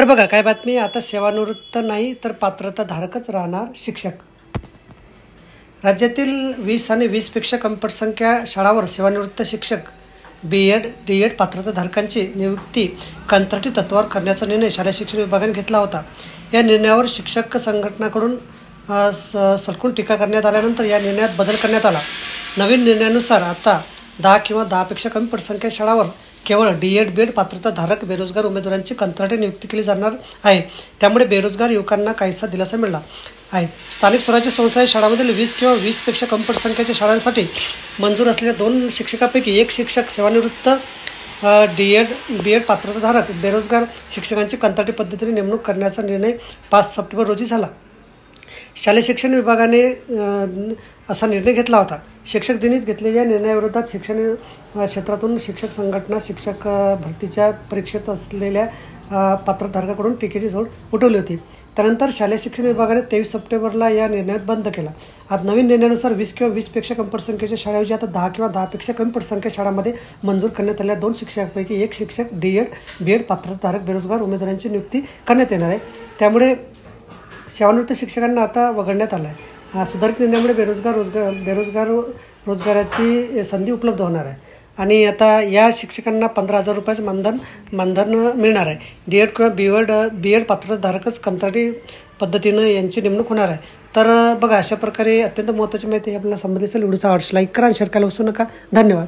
बघा काय बातमी, आता सेवानिवृत्त नाही तर पात्रताधारकच राहणार शिक्षक। राज्यातील 20 आणि 20पेक्षा कमी पटसंख्या शाळांवर सेवानिवृत्त शिक्षक B.Ed, D.Ed पात्रताधारकांची नियुक्ती कंत्राटी तत्त्वावर करण्याचा निर्णय शालेय शिक्षण विभागाने घेतला होता। या निर्णयावर शिक्षक संघटनाकडून सलकून टीका करण्यात आल्यानंतर या निर्णयात बदल करण्यात आला। नवीन निर्णयानुसार आता 10 किंवा 10पेक्षा कमी पटसंख्या शाळांवर केवळ D.Ed, B.Ed पात्रताधारक बेरोजगार उमेदवारांची कंत्राटी नियुक्ती केली जाणार आहे। त्यामुळे बेरोजगार युवकांना काहीसा दिलासा मिळाला आहे। स्थानिक स्वराज्य संस्था शाळांमधील 20 किंवा 20पेक्षा कमी पटसंख्येच्या शाळांसाठी मंजूर असलेल्या 2 शिक्षकापैकी एक शिक्षक सेवानिवृत्त D.Ed, B.Ed पात्रताधारक बेरोजगार शिक्षकांची कंत्राटी पद्धतीने नेमणूक करण्याचा निर्णय 5 सप्टेंबर रोजी झाला। शालेय शिक्षण विभागाने असा निर्णय घेतला होता। शिक्षक दिनीच घेतलेल्या निर्णयाविरोधात शिक्षण क्षेत्रातून शिक्षक संघटना शिक्षक भरतीच्या परीक्षेत असलेल्या पात्रधारकाकडून टीकेची झोड उठवली होती। त्यानंतर शालेय शिक्षण विभागाने 23 सप्टेंबरला या निर्णयात बंद केला। आज नवीन निर्णयानुसार 20 किंवा 20पेक्षा कमी पटसंख्येच्या शाळेऐवजी आता 10 किंवा 10पेक्षा कमी पटसंख्या शाळांमध्ये मंजूर करण्यात आलेल्या 2 शिक्षकांपैकी एक शिक्षक D.Ed, B.Ed पात्रधारक बेरोजगार उमेदवारांची नियुक्ती करण्यात येणार आहे। त्यामुळे सेवानिवृत्त शिक्षकांना आता वगळण्यात आलं आहे। सुधारित निर्णयामुळे रोजगाराची संधी उपलब्ध होणार आहे आणि आता या शिक्षकांना 15,000 रुपयाचं मानधन मिळणार आहे। D.Ed किंवा B.Ed पात्रधारकच कंत्राटी पद्धतीनं यांची नेमणूक होणार आहे। तर बघा, अशा प्रकारे अत्यंत महत्त्वाची माहिती आपल्याला संबंधित असेल। व्हिडिओचा आवडल्यास लाईक करा आणि शेअर करायला विसरू नका। धन्यवाद।